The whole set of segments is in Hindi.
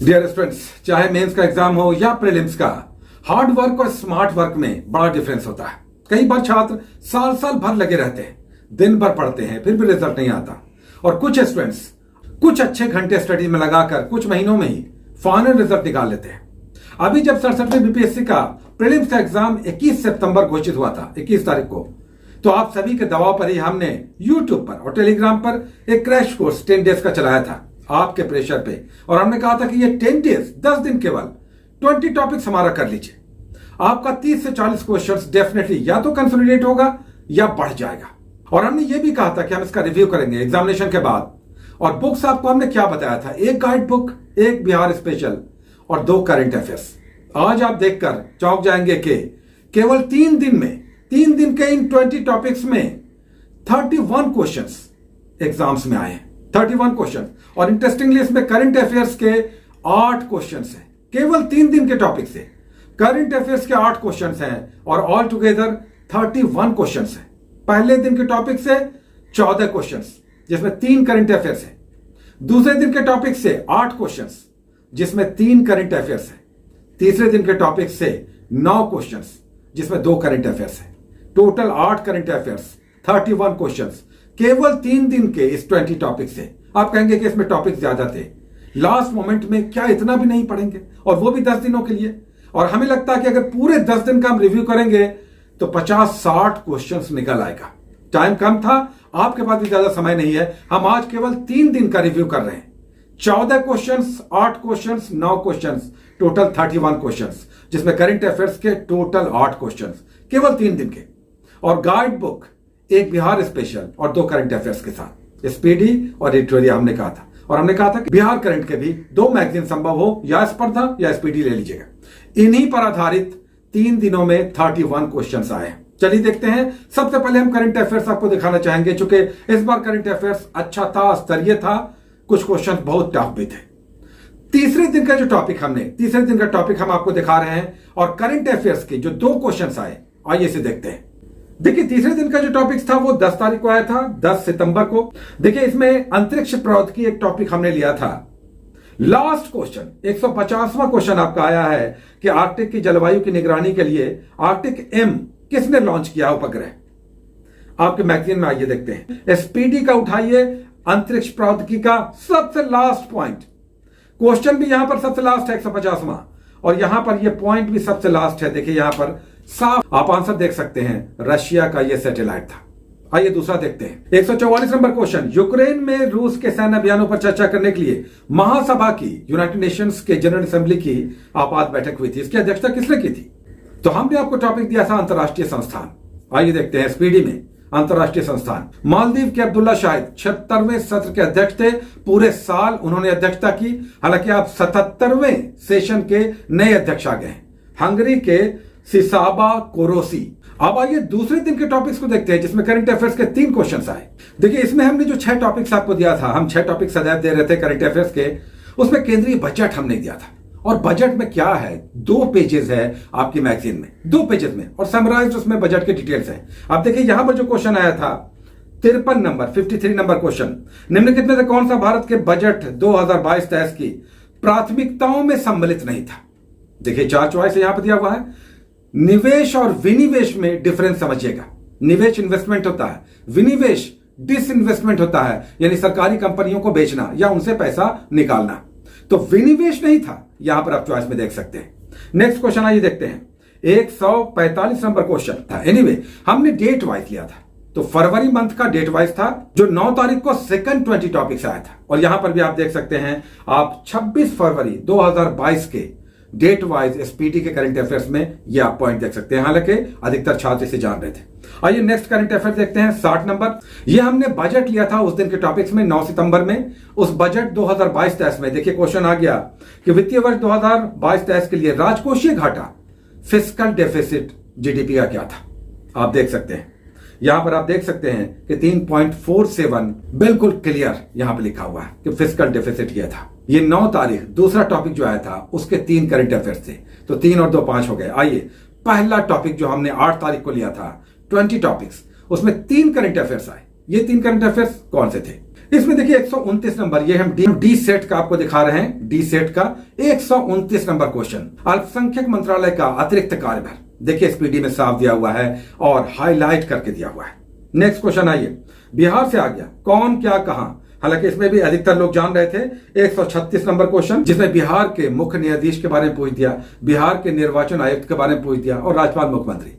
डियर स्टूडेंट्स, चाहे मेंस का एग्जाम हो या प्रीलिम्स का, हार्ड वर्क और स्मार्ट वर्क में बड़ा डिफरेंस होता है। कई बार छात्र साल साल भर लगे रहते हैं, दिन भर पढ़ते हैं, फिर भी रिजल्ट नहीं आता। और कुछ स्टूडेंट्स कुछ अच्छे घंटे स्टडी में लगाकर कुछ महीनों में ही फाइनल रिजल्ट निकाल लेते हैं। अभी जब 67वें बीपीएससी का प्रीलिम्स का एग्जाम 21 सितंबर घोषित हुआ था, 21 तारीख को, तो आप सभी के दबाव पर ही हमने यूट्यूब पर और टेलीग्राम पर एक क्रैश कोर्स 10 डेज का चलाया था आपके प्रेशर पे। और हमने कहा था कि ये 10 डेज 10 दिन केवल 20 टॉपिक्स हमारा कर लीजिए, आपका 30 से 40 क्वेश्चंस डेफिनेटली या तो कंसोलिडेट होगा या बढ़ जाएगा। और हमने ये भी कहा था कि हम इसका रिव्यू करेंगे एग्जामिनेशन के बाद। और बुक्स आपको हमने क्या बताया था, एक गाइड बुक, एक बिहार स्पेशल और 2 करंट अफेयर्स। आज आप देखकर चौंक जाएंगे कि केवल 3 दिन के इन 20 टॉपिक्स में 31 क्वेश्चंस एग्जाम्स में आए हैं, 31 क्वेश्चन। और इंटरेस्टिंगली इसमें करंट अफेयर्स के 8 क्वेश्चंस हैं, केवल 3 दिन के टॉपिक से करंट अफेयर्स के 8 क्वेश्चंस हैं और ऑल टुगेदर 31 क्वेश्चंस हैं। पहले दिन के टॉपिक से 14 क्वेश्चंस जिसमें 3 करंट अफेयर्स हैं। दूसरे दिन के टॉपिक से 8 क्वेश्चंस जिसमें 3 करंट अफेयर्स हैं। तीसरे दिन के टॉपिक से 9 क्वेश्चंस जिसमें 2 करंट अफेयर्स हैं। टोटल 8 करंट अफेयर्स, 31 क्वेश्चंस केवल 3 दिन के इस 20 टॉपिक से। आप कहेंगे कि इसमें टॉपिक ज्यादा थे, लास्ट मोमेंट में क्या इतना भी नहीं पढ़ेंगे, और वो भी 10 दिनों के लिए। और हमें लगता है कि अगर पूरे 10 दिन का हम रिव्यू करेंगे तो 50-60 क्वेश्चंस निकल आएगा। टाइम कम था, आपके पास भी ज्यादा समय नहीं है। हम आज केवल 3 दिन का रिव्यू कर रहे हैं। 14 questions, 8 questions, 9 questions, total 31 questions, जिसमें करंट अफेयर्स के टोटल 8 क्वेश्चंस केवल 3 दिन के। और गाइड बुक, एक बिहार स्पेशल और 2 करंट अफेयर्स के साथ स्पीडी और एडिटोरियल हमने कहा था। और हमने कहा था कि बिहार करंट के भी 2 मैगजीन संभव हो, या स्पर्धा या स्पीडी ले लीजिएगा। इन्हीं पर आधारित 3 दिनों में 31 क्वेश्चंस आए हैं। चलिए देखते हैं। सबसे पहले हम करंट अफेयर्स आपको दिखाना चाहेंगे, चूंकि इस बार करंट अफेयर्स अच्छा था, स्तरीय था, कुछ क्वेश्चन बहुत टफ भी थे। तीसरे दिन का टॉपिक हम आपको दिखा रहे हैं। और करंट अफेयर्स के जो 2 क्वेश्चंस आए, आइए इसे देखते हैं। देखिए, तीसरे दिन का जो टॉपिक था वो 10 तारीख को आया था, 10 सितंबर को। देखिए, इसमें अंतरिक्ष प्रौद्योगिकी एक टॉपिक हमने लिया था। लास्ट क्वेश्चन 150वां क्वेश्चन आपका आया है कि आर्कटिक की जलवायु की निगरानी के लिए आर्कटिक एम किसने लॉन्च किया उपग्रह। आपके मैगजीन में आइए देखते हैं। एसपीडी का उठाइए, अंतरिक्ष प्रौद्योगिकी का सबसे लास्ट पॉइंट। क्वेश्चन भी यहां पर सबसे लास्ट है 150वां, और यहां पर यह पॉइंट भी सबसे लास्ट है। देखिए यहां पर साफ आप आंसर देख सकते हैं, रशिया का यह सैटेलाइट था। आइए दूसरा देखते हैं। 144 नंबर क्वेश्चन, यूक्रेन में रूस के सैन्य अभियानों पर चर्चा करने के लिए महासभा की, यूनाइटेड नेशंस के जनरल असेंबली की आपात बैठक हुई थी। इसकी अध्यक्षता किसने की थी? तो हमने आपको टॉपिक दिया था अंतरराष्ट्रीय संस्थान। आइए देखते हैं। स्पीडी में अंतरराष्ट्रीय संस्थान, मालदीव के अब्दुल्ला शाहिद 76वें सत्र के अध्यक्ष थे। पूरे साल उन्होंने अध्यक्षता की। हालांकि आप 77वें सेशन के नए अध्यक्ष आ गए हैं, हंगरी के सिसाबा कोरोसी। अब आइए दूसरे दिन के टॉपिक्स को देखते हैं, जिसमें करंट अफेयर्स के 3 क्वेश्चंस आए। देखिए, इसमें हमने जो 6 टॉपिक्स आपको दिया था, हम 6 टॉपिक सदैव दे रहे थे करंट अफेयर्स के, उसमें केंद्रीय बजट हमने दिया था। और बजट में क्या है, 2 पेजेस है आपकी मैगजीन में, 2 पेजेस में, और समराइज उसमें बजट के डिटेल्स है। आप देखिए यहां पर जो क्वेश्चन आया था 53 नंबर क्वेश्चन, निम्नलिखित में से कौन सा भारत के बजट 2022-23 की प्राथमिकताओं में सम्मिलित नहीं था। देखिए 4 चॉइस यहां पर दिया हुआ है। निवेश और विनिवेश में डिफरेंस समझिएगा। निवेश इन्वेस्टमेंट होता है, विनिवेश डिसइन्वेस्टमेंट होता है, यानी सरकारी कंपनियों को बेचना या उनसे पैसा निकालना। तो विनिवेश नहीं था, यहां पर आप चॉइस में देख सकते हैं। नेक्स्ट क्वेश्चन आइए देखते हैं। 145 नंबर क्वेश्चन था। एनीवे, हमने डेट वाइज लिया था, तो फरवरी मंथ का डेट वाइज था, जो 9 तारीख को सेकंड 20 टॉपिक्स आया था। और यहां पर भी आप देख सकते हैं, आप 26 फरवरी 2022 के डेट वाइज एसपीटी के करंट अफेयर्स में ये आप पॉइंट देख सकते हैं। हालांकि अधिकतर छात्र इसे जान रहे थे। आइए नेक्स्ट करंट अफेयर देखते हैं। 60 नंबर, ये हमने बजट लिया था उस दिन के टॉपिक्स में, 9 सितंबर में। उस बजट 2022-23 में देखिए क्वेश्चन आ गया कि वित्तीय वर्ष 2022-23 के लिए राजकोषीय घाटा, फिस्कल डेफिसिट जीडीपी का क्या था। आप देख सकते हैं, यहां पर आप देख सकते हैं कि 3.47 बिल्कुल क्लियर यहां पर लिखा हुआ है कि फिस्कल डेफिसिट यह था। ये 9 तारीख दूसरा टॉपिक जो आया था उसके 3 करंट अफेयर्स थे, तो 3 और 2 5 हो गए। आइए पहला टॉपिक जो हमने 8 तारीख को लिया था, 20 टॉपिक्स, उसमें 3 करंट अफेयर्स आए। ये 3 करंट अफेयर्स कौन से थे? इसमें देखिए 129 नंबर, ये हम डी सेट का आपको दिखा रहे हैं, डी सेट का 129 नंबर क्वेश्चन, अल्पसंख्यक मंत्रालय का अतिरिक्त कार्यभार। देखिए स्पीडी में साफ दिया हुआ है और हाईलाइट करके दिया हुआ है। नेक्स्ट क्वेश्चन आइए, बिहार से आ गया, कौन क्या कहां। हालांकि इसमें भी अधिकतर लोग जान रहे थे। 136 नंबर क्वेश्चन, जिसमें बिहार के मुख्य न्यायाधीश के बारे में पूछ दिया, बिहार के निर्वाचन आयुक्त के बारे में पूछ दिया और राज्यपाल मुख्यमंत्री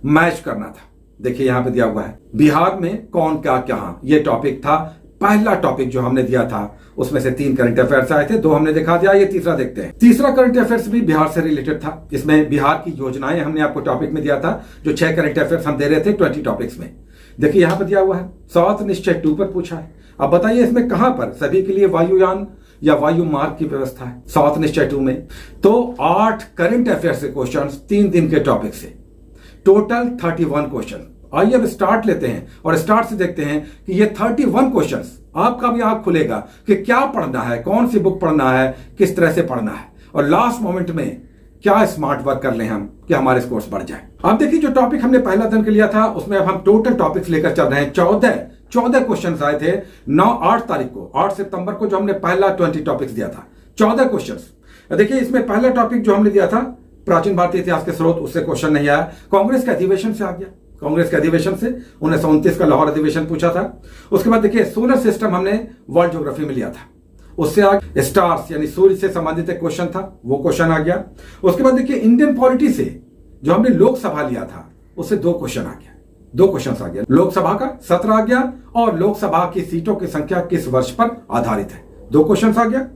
मैच करना था। देखिए यहां पे दिया हुआ है बिहार में कौन क्या कहां, ये टॉपिक था। पहला टॉपिक जो हमने दिया था उसमें से 3 करंट अफेयर्स आए थे, 2 हमने दिखा दिया, ये तीसरा देखते हैं। तीसरा करंट अफेयर्स भी बिहार से रिलेटेड था। इसमें बिहार की योजनाएं हमने आपको टॉपिक में दिया था, जो 6 करंट अफेयर्स हम दे रहे थे 20 टॉपिक्स में। देखिए यहां पर दिया हुआ है, सात निश्चय 2 पर पूछा है। अब बताइए इसमें कहां पर सभी के लिए वायुयान या वायु मार्ग की व्यवस्था है, सात निश्चय 2 में। तो 8 करंट अफेयर्स के क्वेश्चन 3 दिन के टॉपिक से, टोटल 31 क्वेश्चन। आइए अब स्टार्ट लेते हैं और स्टार्ट से देखते हैं कि ये 31 क्वेश्चंस आपका भी आंख खुलेगा कि क्या पढ़ना है, कौन सी बुक पढ़ना है, किस तरह से पढ़ना है, और लास्ट मोमेंट में क्या स्मार्ट वर्क कर लें हम कि हमारे स्कोर्स बढ़ जाए। अब देखिए जो टॉपिक हमने पहला दिन के लिया था उसमें अब हम टोटल टॉपिक्स लेकर चल रहे हैं। 14 क्वेश्चन आए थे 8 तारीख को, 8 सितंबर को, जो हमने पहला 20 टॉपिक्स दिया था। 14 क्वेश्चन। देखिए इसमें पहला टॉपिक जो हमने दिया था प्राचीन भारतीय इतिहास के स्रोत, उससे क्वेश्चन नहीं आया। कांग्रेस के अधिवेशन से आ गया, कांग्रेस के अधिवेशन से 1929 का लाहौर अधिवेशन पूछा था। उसके बाद देखिए सोलर सिस्टम हमने वर्ल्ड ज्योग्राफी में लिया था, उससे आगे स्टार्स यानी सूर्य से संबंधित एक क्वेश्चन था, वो क्वेश्चन आ गया। उसके बाद देखिए इंडियन पॉलिटी से जो हमने लोकसभा लिया था उससे 2 क्वेश्चन आ गया, 2 क्वेश्चन आ गया। लोकसभा का सत्र आ गया और लोकसभा की सीटों की संख्या किस वर्ष पर आधारित है, 2 क्वेश्चन आ गया।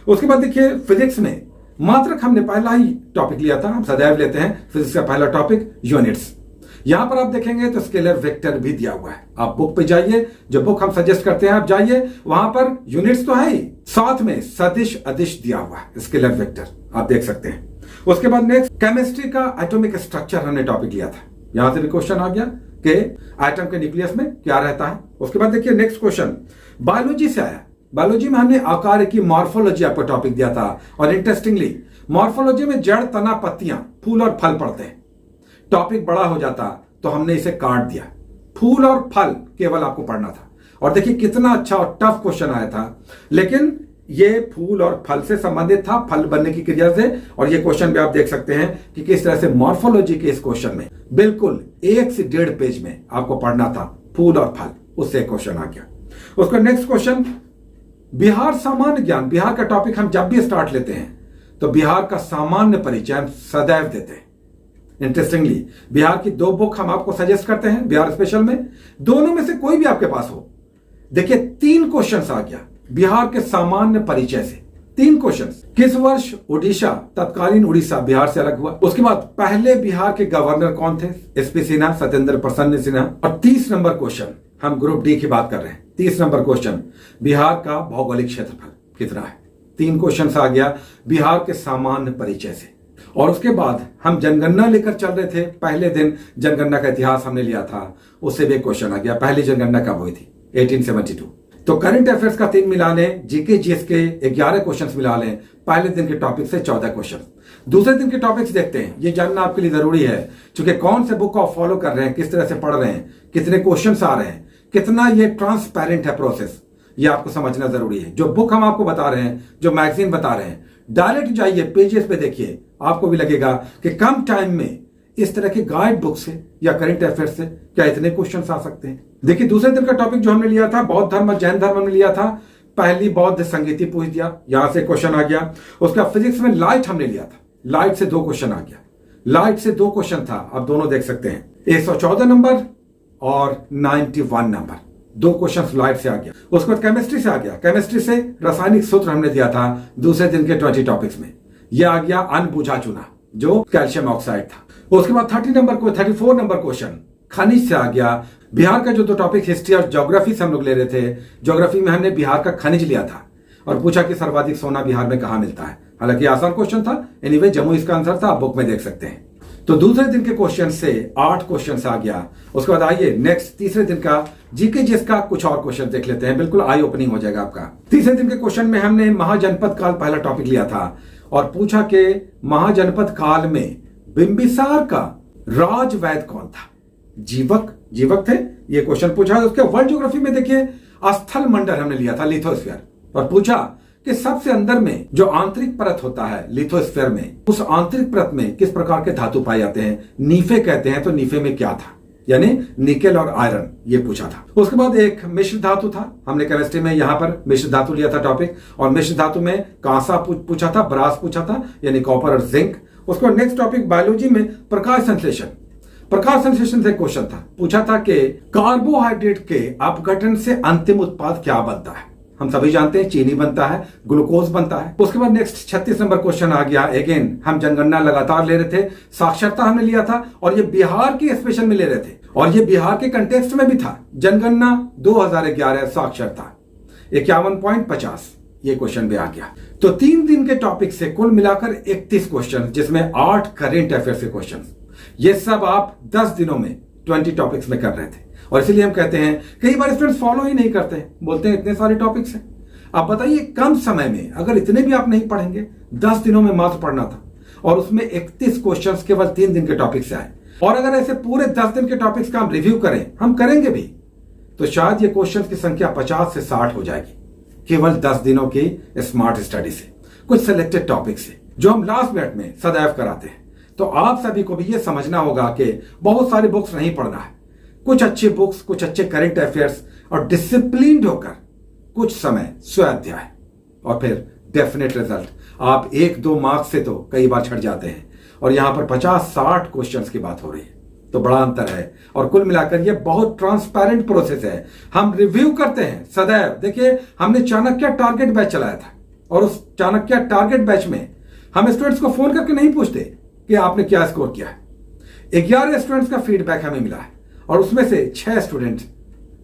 उसके बाद देखिए फिजिक्स में मात्रक हमने पहला ही टॉपिक लिया था, हम सदैव लेते हैं फिजिक्स का पहला टॉपिक यूनिट्स। यहां पर आप देखेंगे तो स्केलर वेक्टर भी दिया हुआ है। आप बुक पे जाइए, जो बुक हम सजेस्ट करते हैं आप जाइए, वहां पर यूनिट्स तो है ही, साथ में सदिश अदिश दिया हुआ है, स्केलर वेक्टर आप देख सकते हैं। उसके बाद नेक्स्ट केमिस्ट्री का एटॉमिक स्ट्रक्चर हमने टॉपिक लिया था, यहां से भी क्वेश्चन आ गया कि एटम के न्यूक्लियस में क्या रहता है। उसके बाद देखिए नेक्स्ट क्वेश्चन बायोलॉजी से आया। बायोलॉजी में हमने आकार की मॉर्फोलॉजी आपको टॉपिक दिया था, और इंटरेस्टिंगली मॉर्फोलॉजी में जड़, तना, पत्तियां, फूल और फल पढ़ते हैं। टॉपिक बड़ा हो जाता तो हमने इसे काट दिया, फूल और फल केवल आपको पढ़ना था। और देखिए कितना अच्छा और टफ क्वेश्चन आया था, लेकिन ये फूल और फल से संबंधित था, फल बनने की क्रिया से। और ये क्वेश्चन भी आप देख सकते हैं कि किस तरह से मॉर्फोलॉजी के इस क्वेश्चन में बिल्कुल 1 से 1.5 पेज में आपको पढ़ना था फूल और फल, उससे क्वेश्चन आ गया। उसका नेक्स्ट क्वेश्चन बिहार सामान्य ज्ञान। बिहार का टॉपिक हम जब भी स्टार्ट लेते हैं तो बिहार का सामान्य परिचय हम सदैव देते हैं। इंटरेस्टिंगली बिहार की 2 बुक हम आपको सजेस्ट करते हैं बिहार स्पेशल में, दोनों में से कोई भी आपके पास हो। देखिए 3 क्वेश्चन आ गया बिहार के सामान्य परिचय से, 3 क्वेश्चन। किस वर्ष उड़ीसा, तत्कालीन उड़ीसा बिहार से अलग हुआ? उसके बाद पहले बिहार के गवर्नर कौन थे? एसपी सिन्हा, सत्येंद्र प्रसन्न सिन्हा। और 30 नंबर क्वेश्चन, हम ग्रुप डी की बात कर रहे हैं। 30 नंबर क्वेश्चन बिहार का भौगोलिक क्षेत्रफल कितना है? 3 क्वेश्चन आ गया बिहार के सामान्य परिचय से। और उसके बाद हम जनगणना लेकर चल रहे थे, पहले दिन जनगणना का इतिहास हमने लिया था, उससे भी एक क्वेश्चन आ गया, पहली जनगणना कब हुई थी? 1872। तो करंट अफेयर्स का 3 मिला लें, जीके जीएस के 11 क्वेश्चंस मिला लें, पहले दिन के टॉपिक से 14 क्वेश्चन। दूसरे दिन के टॉपिक्स देखते हैं, ये जानना आपके लिए जरूरी है क्योंकि कौन से बुक आप फॉलो कर रहे हैं, किस तरह से पढ़ रहे हैं, कितने क्वेश्चन आ रहे हैं, कितना ये ट्रांसपेरेंट है प्रोसेस, ये आपको समझना जरूरी है। जो बुक हम आपको बता रहे हैं, जो मैगजीन बता रहे हैं, डायरेक्ट जाइए पेजेस पे देखिए, आपको भी लगेगा कि कम टाइम में इस तरह के गाइड बुक से या करंट अफेयर्स से क्या इतने क्वेश्चंस आ सकते हैं। देखिए दूसरे दिन का टॉपिक जो हमने लिया था बौद्ध धर्म और जैन धर्म हमने लिया था, पहली बौद्ध संगीति पूछ दिया, यहां से क्वेश्चन आ गया। उसका फिजिक्स में लाइट हमने लिया था, लाइट से 2 क्वेश्चन आ गया, लाइट से 2 क्वेश्चन था, आप दोनों देख सकते हैं, 114 नंबर और 91 नंबर, 2 क्वेश्चन लाइट से आ गया। उसके बाद केमिस्ट्री से आ गया, केमिस्ट्री से रासायनिक सूत्र हमने दिया था दूसरे दिन के 20 टॉपिक्स में, यह आ गया अनबुझा चुना जो कैल्शियम ऑक्साइड था। उसके बाद 34 नंबर क्वेश्चन खनिज से आ गया। बिहार का जो 2 टॉपिक हिस्ट्री और ज्योग्राफी से हम लोग ले रहे थे, ज्योग्राफी में हमने बिहार का खनिज लिया था और पूछा कि सर्वाधिक सोना बिहार में कहां मिलता है। हालांकि आसान क्वेश्चन था, एनीवे जम्मू इसका आंसर था, आप बुक में देख सकते हैं। तो दूसरे दिन के क्वेश्चन से 8 क्वेश्चन आ गया। उसके बाद आइए नेक्स्ट तीसरे दिन का जीके जीएस का कुछ और क्वेश्चन देख लेते हैं, बिल्कुल आई ओपनिंग हो जाएगा आपका। तीसरे दिन के क्वेश्चन में हमने महाजनपद काल पहला टॉपिक लिया था और पूछा कि महाजनपद काल में बिंबिसार का राजवैद कौन था? जीवक थे, ये क्वेश्चन पूछा। उसके वर्ल्ड ज्योग्राफी में देखिए स्थल मंडल हमने लिया था, लिथोस्फीयर, और पूछा कि सबसे अंदर में जो आंतरिक परत होता है लिथोस्फीयर में, उस आंतरिक परत में किस प्रकार के धातु पाए जाते हैं, नीफे कहते हैं, तो नीफे में क्या था, यानी निकेल और आयरन, ये पूछा था। उसके बाद एक मिश्र धातु था, हमने केमिस्ट्री में यहां पर मिश्र धातु लिया था टॉपिक, और मिश्र धातु में कांसा पूछा था, ब्रास पूछा था, यानी कॉपर और जिंक। उसके बाद नेक्स्ट टॉपिक बायोलॉजी में प्रकाश संश्लेषण, प्रकाश संश्लेषण से क्वेश्चन था, पूछा था कि कार्बोहाइड्रेट के अपघटन से अंतिम उत्पाद क्या बनता है। हम सभी जानते हैं चीनी बनता है, ग्लूकोज बनता है। उसके बाद नेक्स्ट 36 नंबर क्वेश्चन आ गया। अगेन हम जनगणना लगातार ले रहे थे, साक्षरता हमने लिया था, और ये बिहार के स्पेशल में ले रहे थे, और ये बिहार के कंटेक्स्ट में भी था। जनगणना 2011 साक्षरता 51.50, ये क्वेश्चन भी आ गया। तो 3 दिन के टॉपिक से कुल मिलाकर 31 क्वेश्चन, जिसमें 8 करेंट अफेयर्स के क्वेश्चन, ये सब आप 10 दिनों में 20 टॉपिक्स में कर रहे थे। और इसीलिए हम कहते हैं, कई बार स्टूडेंट्स फॉलो ही नहीं करते, बोलते हैं इतने सारे टॉपिक्स हैं। आप बताइए, कम समय में अगर इतने भी आप नहीं पढ़ेंगे, 10 दिनों में मात्र पढ़ना था, और उसमें 31 क्वेश्चंस केवल 3 दिन के टॉपिक से आए। और अगर ऐसे पूरे 10 दिन के टॉपिक्स का हम रिव्यू करें, हम करेंगे भी, तो शायद ये क्वेश्चंस की संख्या 50 से 60 हो जाएगी, केवल 10 दिनों की स्मार्ट स्टडी से, कुछ सिलेक्टेड टॉपिक से, जो हम लास्ट मिनट में सदैव कराते हैं। तो आप सभी को भी ये समझना होगा कि बहुत सारी बुक्स नहीं पढ़ना है, कुछ अच्छी बुक्स, कुछ अच्छे करंट अफेयर्स, और डिसिप्लिन्ड होकर कुछ समय स्वाध्याय, और फिर डेफिनेट रिजल्ट। आप 1-2 मार्क्स से तो कई बार छट जाते हैं, और यहां पर 50-60 क्वेश्चंस की बात हो रही है, तो बड़ा अंतर है। और कुल मिलाकर ये बहुत ट्रांसपेरेंट प्रोसेस है। हम रिव्यू करते हैं सदैव। देखिए, हमने चाणक्य टारगेट बैच चलाया था, और उस चाणक्य टारगेट बैच में हम स्टूडेंट्स को फोन करके नहीं पूछते कि आपने क्या स्कोर किया है। 11 स्टूडेंट्स का फीडबैक हमें मिला है, और उसमें से 6 स्टूडेंट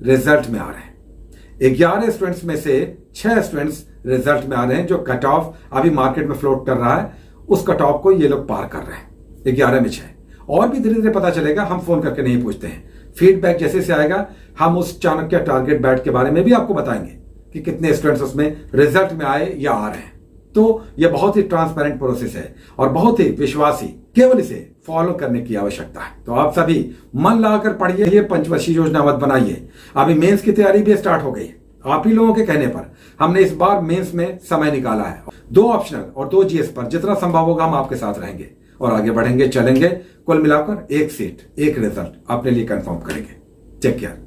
रिजल्ट में आ रहे हैं। 11 स्टूडेंट्स में से 6 स्टूडेंट्स रिजल्ट में आ रहे हैं। जो कट ऑफ अभी मार्केट में फ्लोट कर रहा है, उस कट ऑफ को ये लोग पार कर रहे हैं। 11 में 6, और भी धीरे धीरे पता चलेगा। हम फोन करके नहीं पूछते हैं, फीडबैक जैसे से आएगा हम उस चाणक्य टारगेट बैच के बारे में भी आपको बताएंगे कि कितने स्टूडेंट्स उसमें रिजल्ट में आए या आ रहे हैं। तो यह बहुत ही ट्रांसपेरेंट प्रोसेस है और बहुत ही विश्वासी, केवल इसे फॉलो करने की आवश्यकता है। तो आप सभी मन लगाकर पढ़िए, ये पंचवर्षीय योजना मत बनाइए। अभी मेंस की तैयारी भी स्टार्ट हो गई। आप ही लोगों के कहने पर हमने इस बार मेंस में समय निकाला है। 2 ऑप्शनल और 2 जीएस पर जितना संभव होगा हम आपके साथ रहेंगे और आगे बढ़ेंगे, चलेंगे। कुल मिलाकर 1 सीट 1 रिजल्ट अपने लिए कंफर्म करेंगे। Take care.